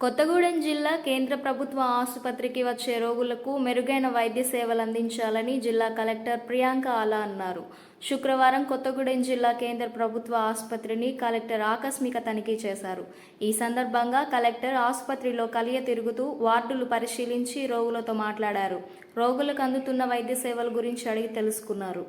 కొత్తగూడెం జిల్లా కేంద్ర ప్రభుత్వ ఆసుపత్రికి వచ్చే రోగులకు మెరుగైన వైద్య సేవలు అందించాలని జిల్లా కలెక్టర్ ప్రియాంక ఆలా అన్నారు. శుక్రవారం కొత్తగూడెం జిల్లా కేంద్ర ప్రభుత్వ ఆసుపత్రిని కలెక్టర్ ఆకస్మిక తనిఖీ చేశారు. ఈ సందర్భంగా కలెక్టర్ ఆసుపత్రిలో కలియ తిరుగుతూ వార్డులు పరిశీలించి రోగులతో మాట్లాడారు. రోగులకు అందుతున్న వైద్య సేవల గురించి అడిగి తెలుసుకున్నారు.